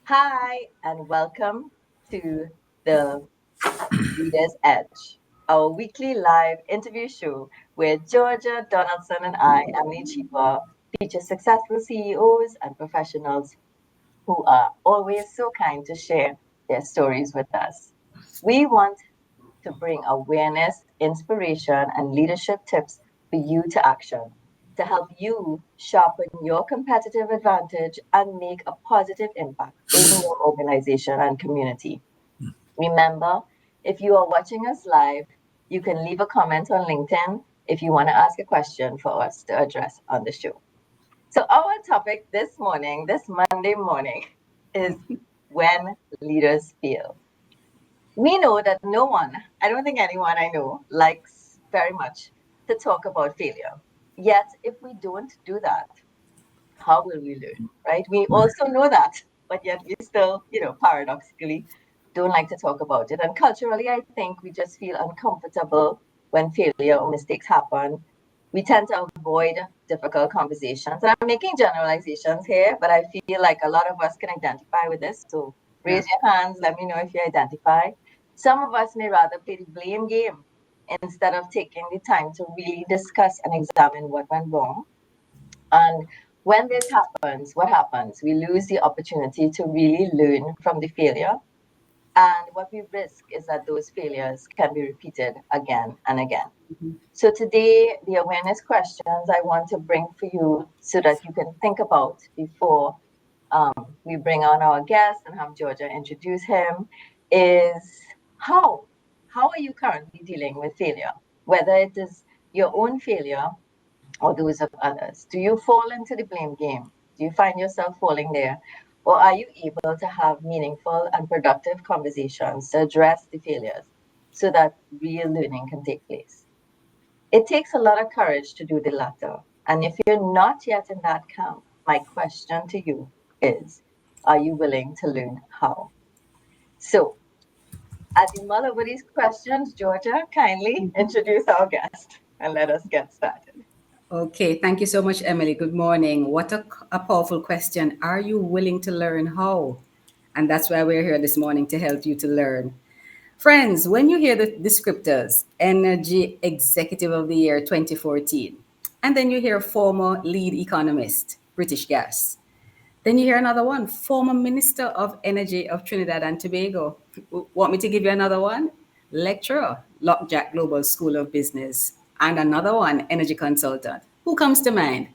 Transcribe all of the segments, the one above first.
Hi, and welcome to the Leaders Edge, our weekly live interview show where Georgia Donaldson and I, Emily Cheaper, feature successful CEOs and professionals who are always so kind to share their stories with us. We want to bring awareness, inspiration, and leadership tips for you to action to help you sharpen your competitive advantage and make a positive impact in your organization and community. Remember, if you are watching us live, you can leave a comment on LinkedIn if you want to ask a question for us to address on the show. So, our topic this morning, this Monday morning, is when leaders fail. We know that no one, I don't think anyone I know, likes very much to talk about failure. Yet, if we don't do that, how will we learn, right? We also know that, but yet we still, paradoxically don't like to talk about it. And culturally, I think we just feel uncomfortable when failure or mistakes happen. We tend to avoid difficult conversations. And I'm making generalizations here, but I feel like a lot of us can identify with this. So Yeah. raise your hands, let me know if you identify. Some of us may rather play the blame game instead of taking the time to really discuss and examine what went wrong. And when this happens, what happens? We lose the opportunity to really learn from the failure. And what we risk is that those failures can be repeated again and again. Mhm. So, today, the awareness questions I want to bring for you so that you can think about before we bring on our guest and have Georgia introduce him is how? How are you currently dealing with failure? Whether it is your own failure or those of others? Do you fall into the blame game? Do you find yourself falling there? Or are you able to have meaningful and productive conversations to address the failures so that real learning can take place? It takes a lot of courage to do the latter. And if you're not yet in that camp, my question to you is, are you willing to learn how? So, as you mull over these questions, Georgia, kindly introduce our guest and let us get started. Okay, thank you so much, Emily. Good morning. What a powerful question. Are you willing to learn how? And that's why we're here this morning to help you to learn. Friends, when you hear the descriptors, Energy Executive of the Year 2014, and then you hear former lead economist, British Gas, then you hear another one, former Minister of Energy of Trinidad and Tobago. Want me to give you another one? Lecturer, Lockjack Global School of Business. And another one, energy consultant. Who comes to mind?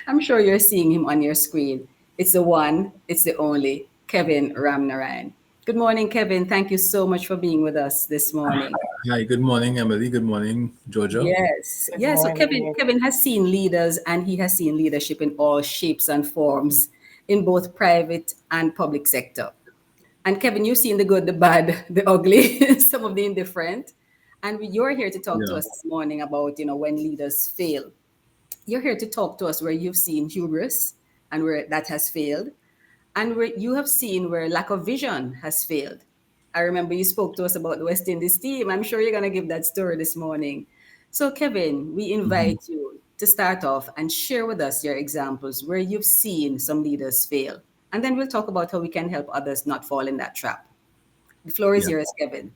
I'm sure you're seeing him on your screen. It's the one, it's the only, Kevin Ramnarine. Good morning, Kevin. Thank you so much for being with us this morning. Hi, good morning, Emily. Good morning, Georgia. Yes, Good yes. So Kevin, morning. Kevin has seen leaders and he has seen leadership in all shapes and forms in both private and public sector. And Kevin, you've seen the good, the bad, the ugly, some of the indifferent. And you're here to talk to Yeah, us this morning about, when leaders fail. You're here to talk to us where you've seen hubris and where that has failed, and where you have seen where lack of vision has failed. I remember you spoke to us about the West Indies team. I'm sure you're going to give that story this morning. So, Kevin, we mhm. invite you to start off and share with us your examples where you've seen some leaders fail. And then we'll talk about how we can help others not fall in that trap. The floor is Yeah. yours, Kevin.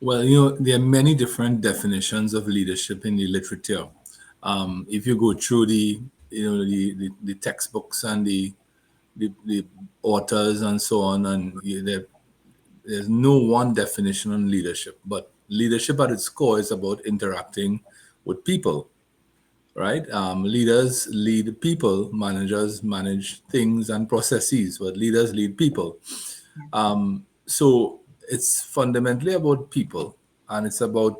Well, there are many different definitions of leadership in the literature. If you go through the textbooks and the authors and so on, and there's no one definition on leadership. But leadership at its core is about interacting with people, right? Leaders lead people, managers manage things and processes, but leaders lead people. So it's fundamentally about people, and it's about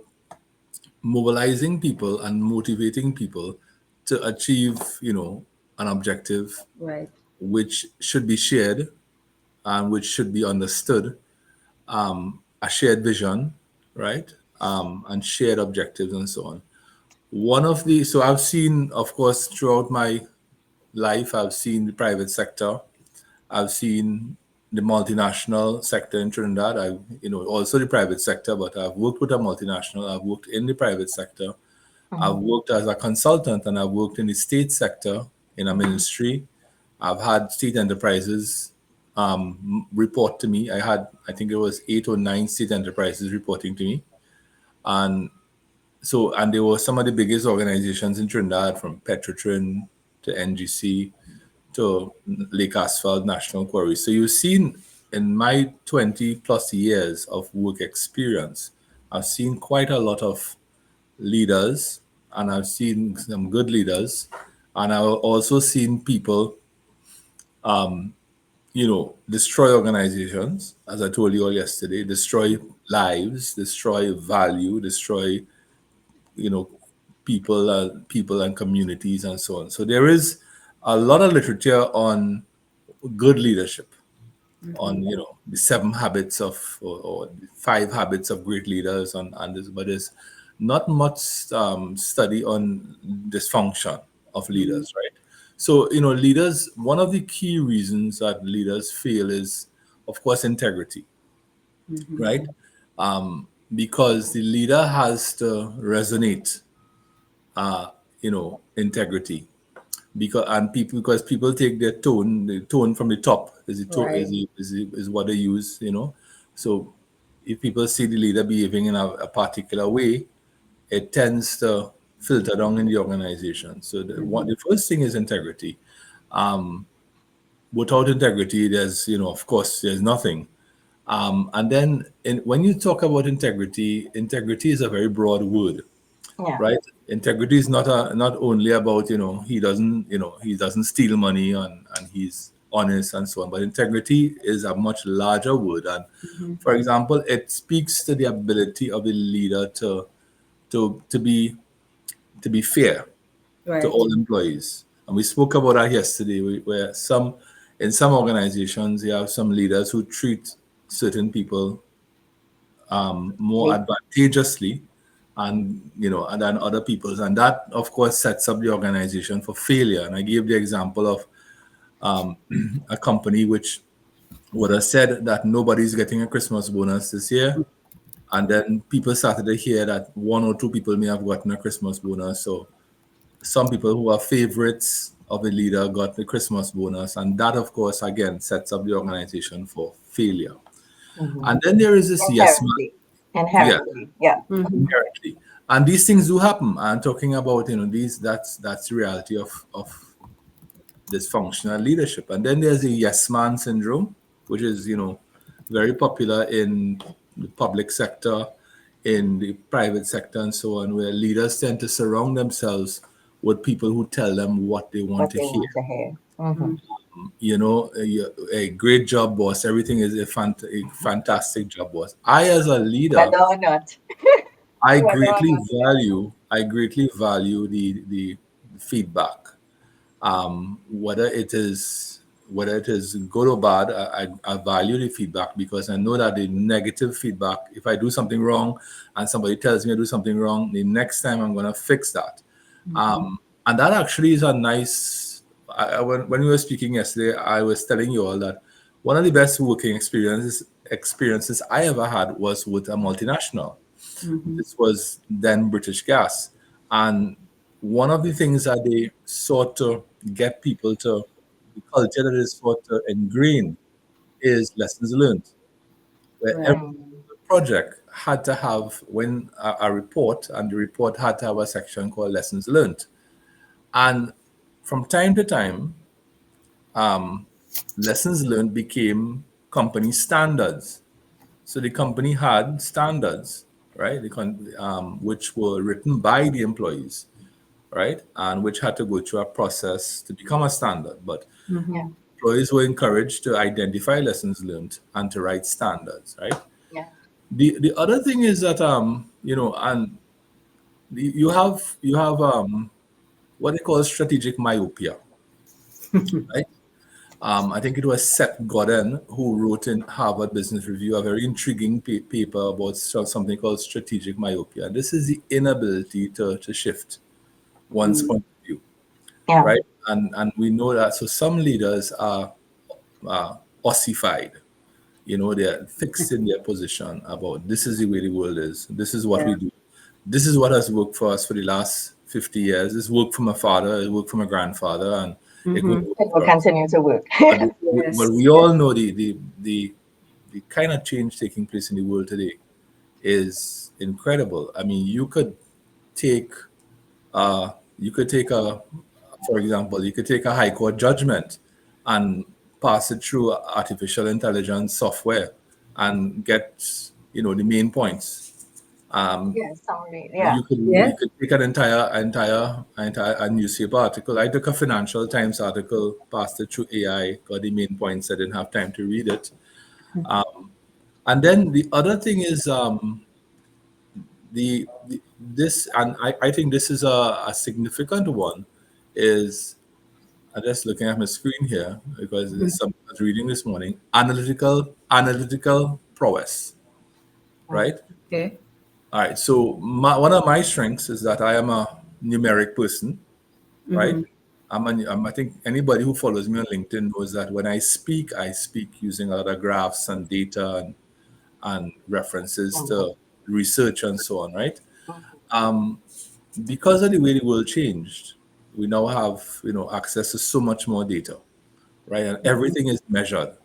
mobilizing people and motivating people to achieve, an objective Right. which should be shared and which should be understood, a shared vision, right? And shared objectives and so on. So I've seen, of course, throughout my life, I've seen the private sector, I've seen the multinational sector in Trinidad. Also the private sector, but I've worked with a multinational. I've worked in the private sector. I've Mhm. worked as a consultant, and I've worked in the state sector in a ministry. I've had state enterprises, report to me. I think it was 8 or 9 state enterprises reporting to me, and and there were some of the biggest organizations in Trinidad, from Petrotrin to NGC to Lake Asphalt National Quarry. So you've seen, in my 20 plus years of work experience, I've seen quite a lot of leaders, and I've seen some good leaders, and I've also seen people, destroy organizations, as I told you all yesterday, destroy lives, destroy value, destroy, you know, people and communities and so on. So there is a lot of literature on good leadership, on the 7 habits of, or the 5 habits of great leaders, on this, but there's not much study on dysfunction of leaders, right? So leaders, one of the key reasons that leaders fail is, of course, integrity, right? Because the leader has to resonate, integrity, because people take the tone from the top, is the to, Right. is what they use, so if people see the leader behaving in a particular way, it tends to filter down in the organization. So the first thing is integrity. Without integrity, there's, of course, there's nothing. And then, when you talk about integrity, integrity is a very broad word, Yeah. right? Integrity is not only about, he doesn't steal money, and he's honest and so on, but integrity is a much larger word. And for example, it speaks to the ability of the leader to be fair to Right. all employees. And we spoke about that yesterday, where in some organizations, you have some leaders who treat certain people more Wait. advantageously, and than other people's, and that of course sets up the organization for failure. And I gave the example of a company which would have said that nobody's getting a Christmas bonus this year, and then people started to hear that 1 or 2 people may have gotten a Christmas bonus. So some people who are favorites of a leader got the Christmas bonus, and that of course again sets up the organization for failure. Mm-hmm. And then there is this yes man. Inherently. Yeah, Inherently. Yeah. inherently. And these things do happen. I'm talking about, these that's the reality of dysfunctional leadership. And then there's the yes man syndrome, which is, very popular in the public sector, in the private sector, and so on, where leaders tend to surround themselves with people who tell them what they want What to they hear. want to hear. Mm-hmm. A great job, boss. Everything is a fantastic job, boss. As a leader, Whether or not. I Whether or greatly not. Yeah. value the feedback. Whether it is good or bad, I value the feedback, because I know that the negative feedback, if I do something wrong and somebody tells me I do something wrong, the next time I'm going to fix that. And that actually is a nice. When we were speaking yesterday, I was telling you all that one of the best working experiences I ever had was with a multinational. This was then British Gas. And one of the things that they sought to get people to, the culture that they sought to ingrain, is lessons learned, where every Right. Mm. project had to have, when a report, and the report had to have a section called lessons learned. And from time to time, lessons learned became company standards. So the company had standards, right? Which were written by the employees, right? And which had to go through a process to become a standard. But Yeah. employees were encouraged to identify lessons learned and to write standards, right? Yeah. The other thing is that, and you have what they call strategic myopia, right? I think it was Seth Godin who wrote in Harvard Business Review a very intriguing paper about something called strategic myopia. This is the inability to shift one's point of view, Yeah. right? And we know that. So some leaders are ossified. They're fixed in their position about, this is the way the world is. This is what Yeah. we do. This is what has worked for us for the last 50 years. This worked for my father. It worked for my grandfather, and It could Mm-hmm. work It will for us. continue to work. But, but Yes. we all know the kind of change taking place in the world today is incredible. I mean, take you could take a, for example, you could take a high court judgment and pass it through artificial intelligence software and get, the main points. Um, Yes, summary. Yeah. you Yes. could take an entire a newspaper article. I took a Financial Times article, passed it through AI, got the main points. I didn't have time to read it. And then the other thing is the this, and I think this is a significant one, is I'm just looking at my screen here because there's something I was reading this morning. Analytical prowess, Mm, right? Okay. All right. So one of my strengths is that I am a numeric person, right? I think anybody who follows me on LinkedIn knows that when I speak using a lot of graphs and data and references mhm, to research and so on, right? mhm, Because of the way the world changed, we now have access to so much more data, right? And everything is measured.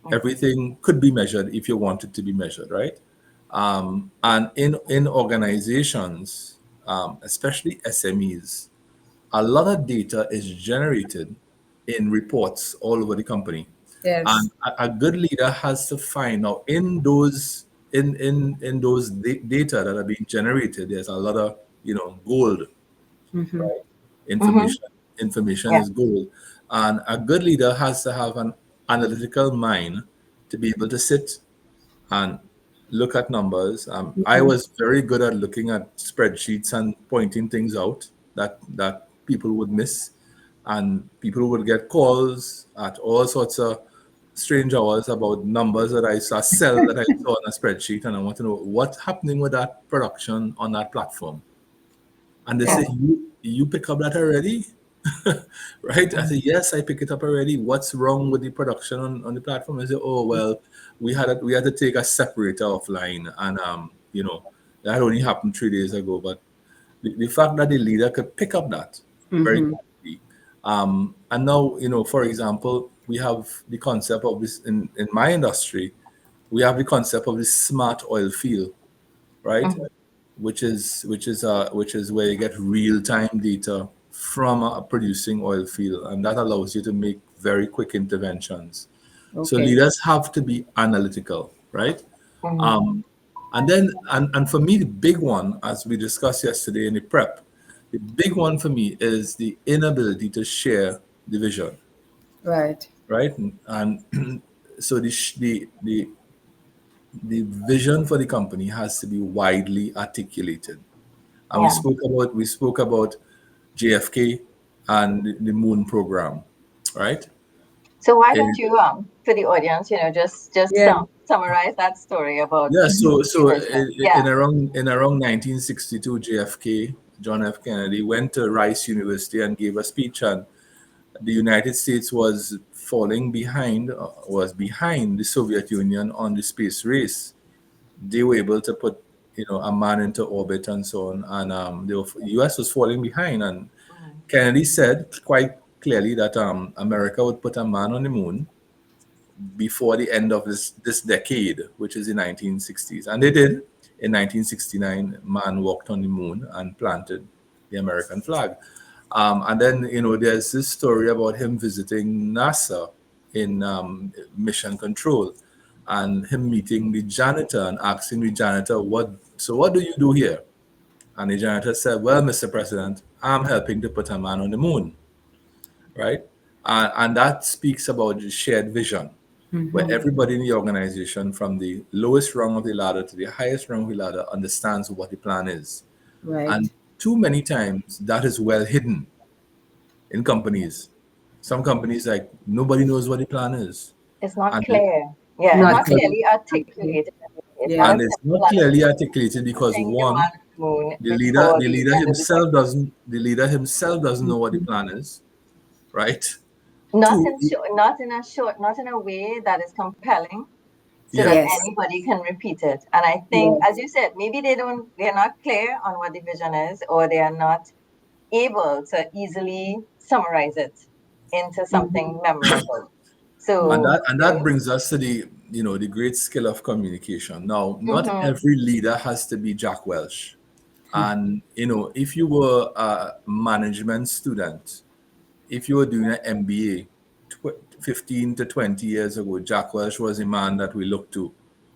mhm, Everything could be measured if you want it to be measured, right? And in organizations, especially SMEs, a lot of data is generated in reports all over the company, and Yes. a good leader has to find out in those data that are being generated. There's a lot of gold, right? mhm. Information Yeah. is gold, and a good leader has to have an analytical mind to be able to sit and look at numbers. I was very good at looking at spreadsheets and pointing things out that people would miss, and people would get calls at all sorts of strange hours about numbers that I saw, cell that I saw on a spreadsheet, and I want to know what's happening with that production on that platform. And they Yeah. say, you pick up that already? Right? I say, yes, I pick it up already. What's wrong with the production on the platform? I say, oh well, we had to take a separator offline, and that only happened 3 days ago. But the fact that the leader could pick up that very quickly, and now for example, we have the concept of this in my industry. We have the concept of this smart oil field, right? Mhm. Which is where you get real time data from a producing oil field, and that allows you to make very quick interventions. So Okay. leaders have to be analytical, right? Mhm. Um, and then and for me, the big one, as we discussed yesterday in the prep, the big one for me is the inability to share the vision, Right. right? And so the vision for the company has to be widely articulated. And Yeah. we spoke about JFK and the moon program, right? So why don't And you, for the audience, just Yeah. summarize that story about yeah, the so vision. Yeah. in around 1962, JFK, John F. Kennedy, went to Rice University and gave a speech, and the United States was behind the Soviet Union on the space race. They were able to put a man into orbit and so on, and the U.S. was falling behind, and Mhm. Kennedy said quite clearly that America would put a man on the moon before the end of this decade, which is the 1960s, and they did. In 1969, man walked on the moon and planted the American flag. And then there's this story about him visiting NASA in mission control, and him meeting the janitor and asking the janitor, what do you do here? And the janitor said, well, Mr. President, I'm helping to put a man on the moon, right? And that speaks about the shared vision, where everybody in the organization, from the lowest rung of the ladder to the highest rung of the ladder, understands what the plan is. And Right. too many times that is well hidden in companies. Some companies, like, nobody knows what the plan is. It's not And clear. Yeah, it's Not not because clear. clearly Okay. articulated. It's not Yeah. as and it's simple not as clearly articulated because, putting the one, man on the moon before the the leader end of the himself decade. doesn't know what the plan is, right? Not Two, in not in a way that is compelling, so yeah, that Yes. anybody can repeat it. And I think, as Yes. you said, maybe they're not clear on what the vision is, or they are not able to easily summarize it. into Mm-hmm. something memorable. And So, that brings us to the great skill of communication. Now, not mm-hmm, every leader has to be Jack Welch. And if you were a management student, if you were doing an MBA 15 to 20 years ago, Jack Welch was a man that we looked to,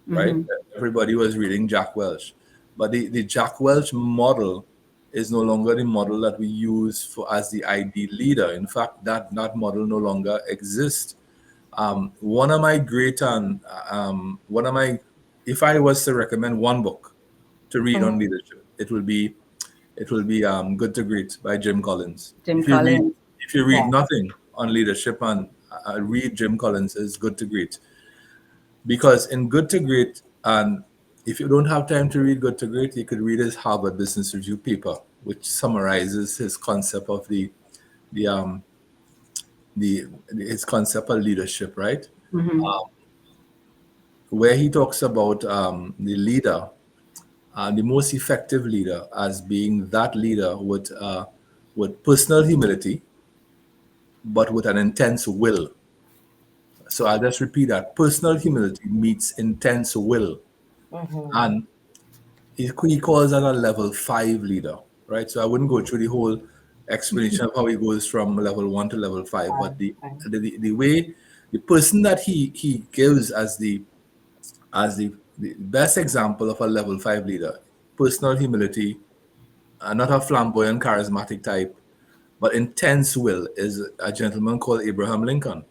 right? Mm-hmm. Everybody was reading Jack Welch. But the Jack Welch model is no longer the model that we use for as the ID leader. In fact, that model no longer exists. One of my great and one of my, if I was to recommend one book to read on mm-hmm, leadership, it will be Good to Great by Jim Collins. Jim If you read Collins. if you read yeah, nothing on leadership and read Jim Collins's Good to Great, because in Good to Great, and if you don't have time to read Good to Great, you could read his Harvard Business Review paper, which summarizes his concept of the the his concept of leadership, right? Mm-hmm. Where he talks about the leader, the most effective leader, as being that leader with personal humility, but with an intense will. So I'll just repeat that: personal humility meets intense will, mm-hmm, and he calls that a level 5 leader, right? So I wouldn't go through the whole explanation of how he goes from level 1 to level 5, but fine, the fine, the way the person that he gives as the best example of a level 5 leader, personal humility, not a flamboyant charismatic type, but intense will, is a gentleman called Abraham Lincoln,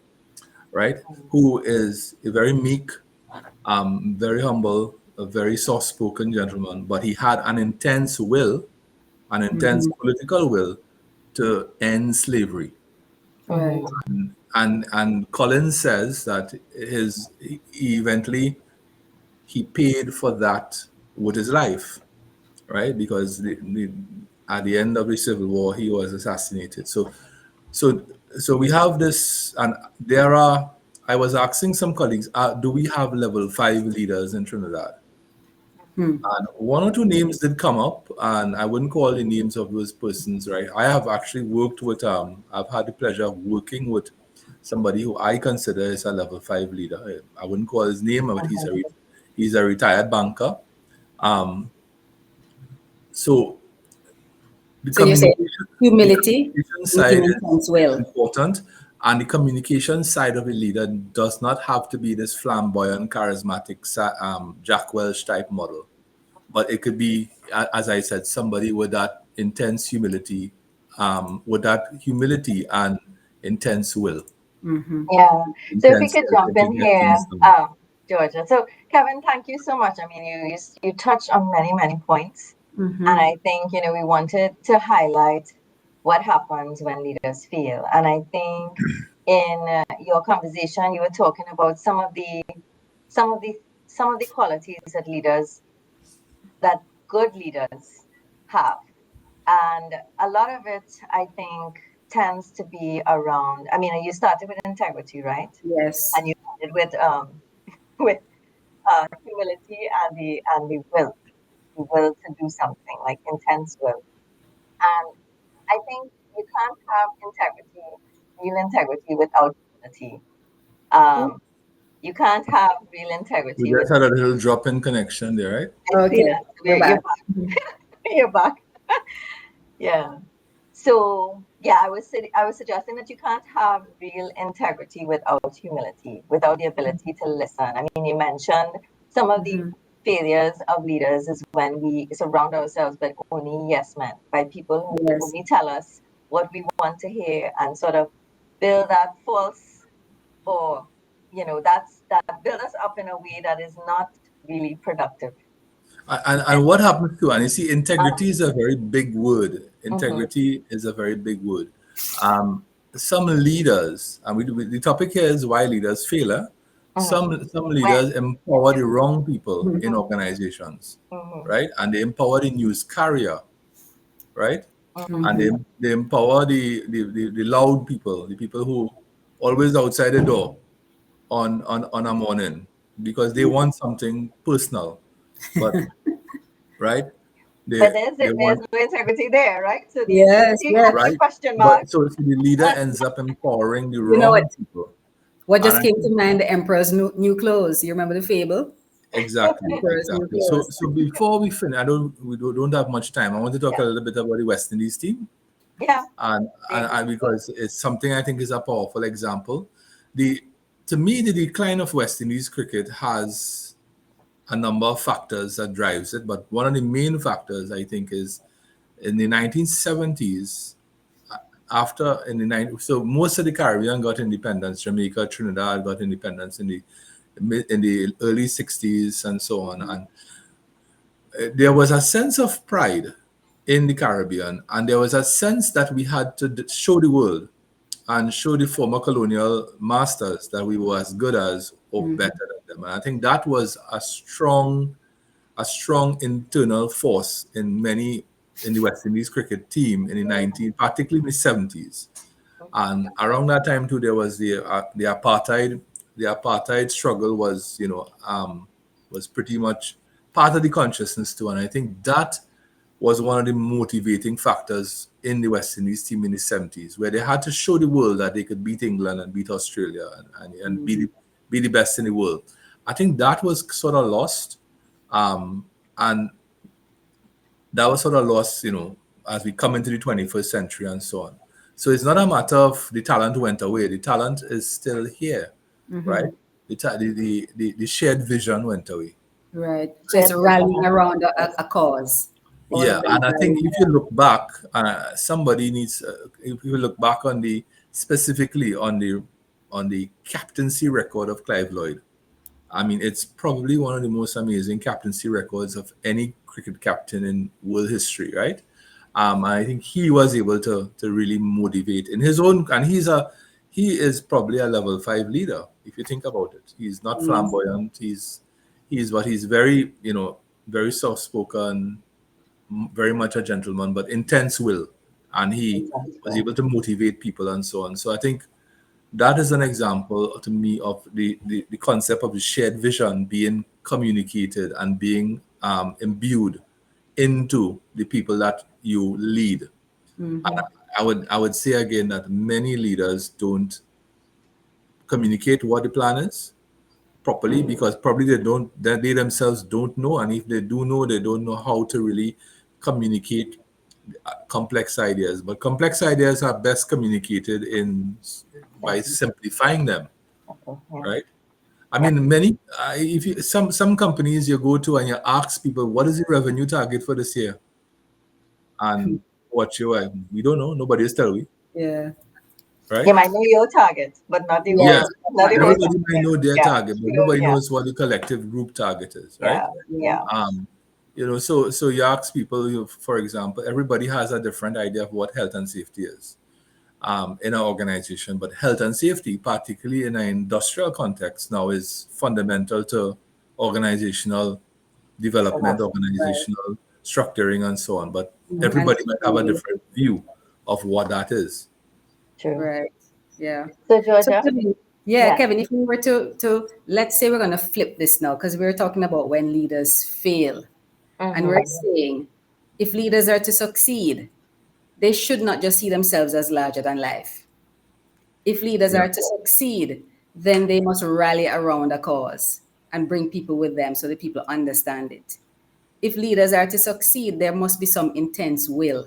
right? Who is a very meek, very humble, a very soft-spoken gentleman, but he had an intense will, an intense Mm-hmm. political will to end slavery. mm-hmm, Right. And Collins says that he eventually he paid for that with his life, right? Because at the end of the Civil War, he was assassinated. So so we have this, and there are. I was asking some colleagues, do we have level 5 leaders in Trinidad? Hmm. And one or two names did come up, and I wouldn't call the names of those persons, right? I have actually worked with, I've had the pleasure of working with somebody who I consider is a level 5 leader. I wouldn't call his name, but mm-hmm, he's a retired banker. Um, so the So you say communication, the humility, communication meeting side intense is will. important, and the communication side of a leader does not have to be this flamboyant, charismatic, Jack Welch type model, but it could be, as I said, somebody with that intense humility, with that humility and intense will, Mm-hmm. yeah. So if we intense could jump will to in get here, things done. Georgia. So Kevin, thank you so much. I mean, you touched on many points, and Mm-hmm. I think we wanted to highlight what happens when leaders fail. And I think in your conversation, you were talking about some of the some of the qualities that good leaders have. And a lot of it, I think, tends to be around. I mean, you started with integrity, right? Yes. And you ended with with humility and the will to do something like intense will. And I think you can't have integrity, real integrity, without humility. Um, you can't have real We integrity just with. had a little drop in connection there, right? I see Okay. that. So You're you're back. back. Mhm. You're back. Yeah. So yeah, I was suggesting that you can't have real integrity without humility, without the ability to listen. I mean, you mentioned some of the Mm-hmm. failures of leaders is when we surround ourselves by only yes men, by people who Yes. only tell us what we want to hear and sort of build that false, or that build us up in a way that is not really productive. And what happens to, and you see, Uh, integrity is a very big word. mhm, Integrity is a very big word. Some leaders, and the topic here is why leaders fail. mhm. Some When? leaders empower the wrong people Mm-hmm. in Mhm, organizations, mhm, right? And they empower the news carrier, right? And mhm, Mm-hmm. they empower the loud people, the people who always outside the door on a morning because they want something personal, but right? They But there's they there's want no integrity there, right? So the Yes, integrity has yes. a right, question mark. but so the leader ends up empowering the You know what? wrong people, What and just I came think to mind? The Emperor's new clothes. You remember the fable? exactly, Emperor's new exactly. So clothes. so before we finish, we don't have much time. I want to talk a Yeah, little bit about the West Indies team, yeah, and maybe. because it's something I think is a powerful example. The To me, the decline of West Indies cricket has a number of factors that drives it, but one of the main factors I think is in the 1970s. After in the 90s, so most of the Caribbean got independence. Jamaica, Trinidad got independence in the early 60s and so on. And there was a sense of pride in the Caribbean, and there was a sense that we had to show the world and show the former colonial masters that we were as good as or better than them. And I think that was a strong internal force in the West Indies cricket team in the 19, particularly in the 70s. And around that time too, there was the apartheid. The apartheid struggle was pretty much part of the consciousness too, and I think that was one of the motivating factors in the West Indies team in the 70s, where they had to show the world that they could beat England and beat Australia and be the best in the world. I think that was sort of lost, and that was sort of lost, as we come into the 21st century and so on. So it's not a matter of the talent went away. The talent is still here, right? The shared vision went away. Right. So it's Shared vision rallying and around purpose. a cause. All Yeah, of them and I think rallying if you around. look back, somebody needs. If you look back on the specifically on the captaincy record of Clive Lloyd, I mean, it's probably one of the most amazing captaincy records of any cricket captain in world history, right? I think he was able to really motivate in his own, and he is probably a level five leader if you think about it. He's not flamboyant. He's very very soft spoken, very much a gentleman, but intense will, and he was Exactly. able to motivate people and so on. So I think that is an example to me of the concept of the shared vision being communicated and being imbued into the people that you lead. And I would say again that many leaders don't communicate what the plan is properly because probably they themselves don't know, and if they do know, they don't know how to really communicate complex ideas. But complex ideas are best communicated in by Simple. simplifying them, Simple. Yeah. right? I Yeah. mean, many if you some companies you go to and you ask people what is the revenue target for this year, and what you we don't know, nobody is telling we, Yeah. They right? might know your target, but Yeah, Yes. not the whole everybody target. might know their Yeah. target, but True. nobody Yeah. knows what the collective group target is, right? Yeah. Yeah. Yeah. Um, so you ask people, for example, everybody has a different idea of what health and safety is in our organization, but health and safety, particularly in an industrial context, now is fundamental to organizational development, Correct. Right. organizational structuring, and so on. But And everybody might have a sustaining. different view of what that is. True. Right. Yeah. So So Georgia. Kevin, yeah, Yeah. Kevin, if we were to let's say we're gonna flip this now, because we're talking about when leaders fail. And we're Mm-hmm. saying if leaders are to succeed, they should not just see themselves as larger than life. If leaders Yeah, are to succeed, then they must rally around a cause and bring people with them so that people understand it. If leaders are to succeed, there must be some intense will.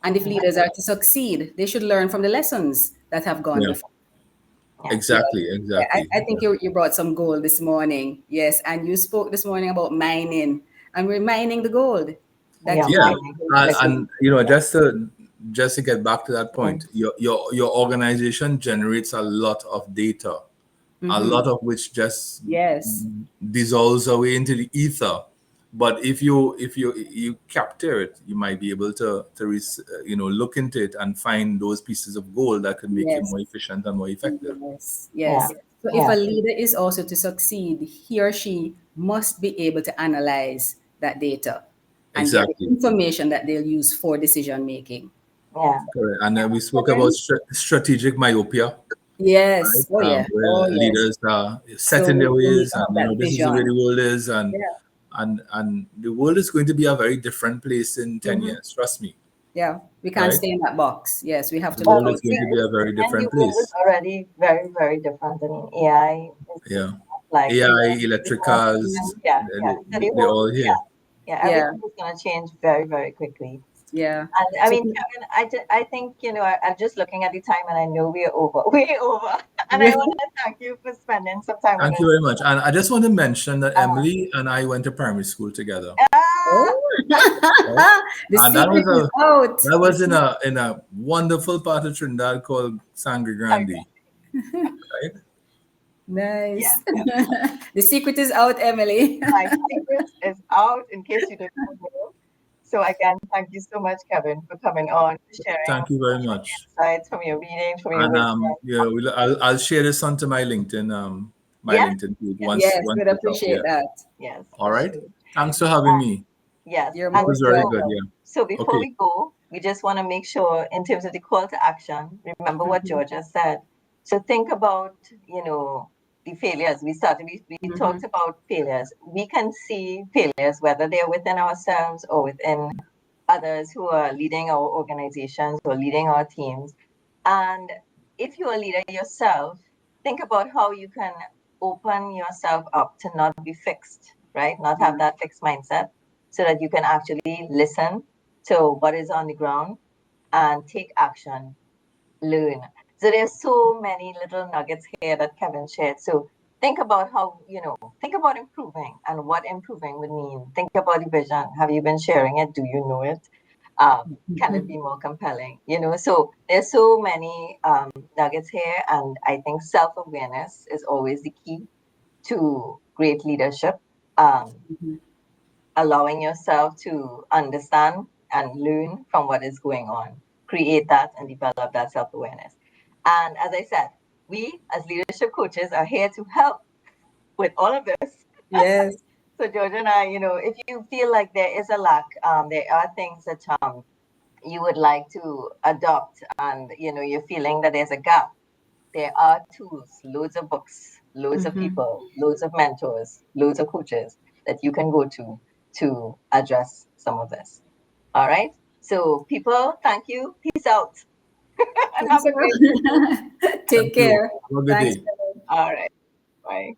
And if Mm-hmm. leaders are to succeed, they should learn from the lessons that have gone yeah, before. Yeah. Yeah, exactly, yeah. exactly. I think you brought some gold this morning. Yes, and you spoke this morning about mining, and we're mining the gold We that are Yeah, we mining receive. and Yeah. just to get back to that point, Mm-hmm. your organization generates a lot of data, a lot of which just Yes, dissolves away into the ether. But if you capture it, you might be able to look into it and find those pieces of gold that could make you yes, more efficient and more effective. yes, Yeah. yes. So if a Yeah. leader is also to succeed, he or she must be able to analyze that data and get the Exactly. information that they'll use for decision making. Yeah. Correct. And then we spoke about Kevin? strategic myopia, Yes. Oh yeah. where Oh yes. leaders are set So in their we need ways, to and have that this is the way vision. the world is, and Yeah. and the world is going to be a very different place in 10 Mm-hmm. years. Trust me, Yeah, we can't right? stay in that box. Yes, we have to The look world Well, is going to be outside. a very and the different world is place. already very, very different. I mean, AI is Yeah. like AI, before. electricals, Yeah, yeah. So the they're whole, all here. yeah, yeah, Yeah, everything is going to change very, very quickly. yeah. And I So mean, Kevin, I think, I'm just looking at the time and I know we are over, way over. And I yeah. want to thank you for spending some time with Thank you us. very much. And I just want to mention that Uh, Emily and I went to primary school together. ah, Oh, Right? the And that secret was is out. The in a wonderful part of Trinidad called Sangre sorry, Grande. Right? yes, Nice. yes. The secret is out, Emily. My secret is out in case you didn't know. So again, thank you so much, Kevin, for coming on, sharing Thank you very much. insights from your reading, from your And wisdom. I'll share this onto my Yes, LinkedIn page yes, Yes, once we'd it's up. appreciate Yeah. that. yes, All for right. sure. Thanks for having me. Yes, You're and It was most very so good. welcome. Yeah. so before Okay. we go, we just want to make sure in terms of the call to action, remember what Mm-hmm. Georgia said. So think about, the failures. We Mm-hmm. talked about failures. We can see failures, whether they're within ourselves or within others who are leading our organizations or leading our teams. And if you're a leader yourself, think about how you can open yourself up to not be fixed, right? Not have that fixed mindset so that you can actually listen to what is on the ground and take action, learn. So there's so many little nuggets here that Kevin shared. So think about think about improving and what improving would mean. Think about the vision. Have you been sharing it? Do you know it? Can it be more compelling? So there's so many nuggets here, and I think self-awareness is always the key to great leadership. Um, Mm-hmm. Allowing yourself to understand and learn from what is going on, create that and develop that self-awareness. And as I said, we as leadership coaches are here to help with all of this. Yes. So Georgia and I, if you feel like there is a lack, there are things that you would like to adopt, and you're feeling that there's a gap, there are tools, loads of books, loads of Mm-hmm. people, loads of mentors, loads of coaches that you can go to address some of this. All right. So people, thank you. Peace out and Thanks have a a great day. lot. Thank Take you. care. Have a good Thanks. day. All right. Bye.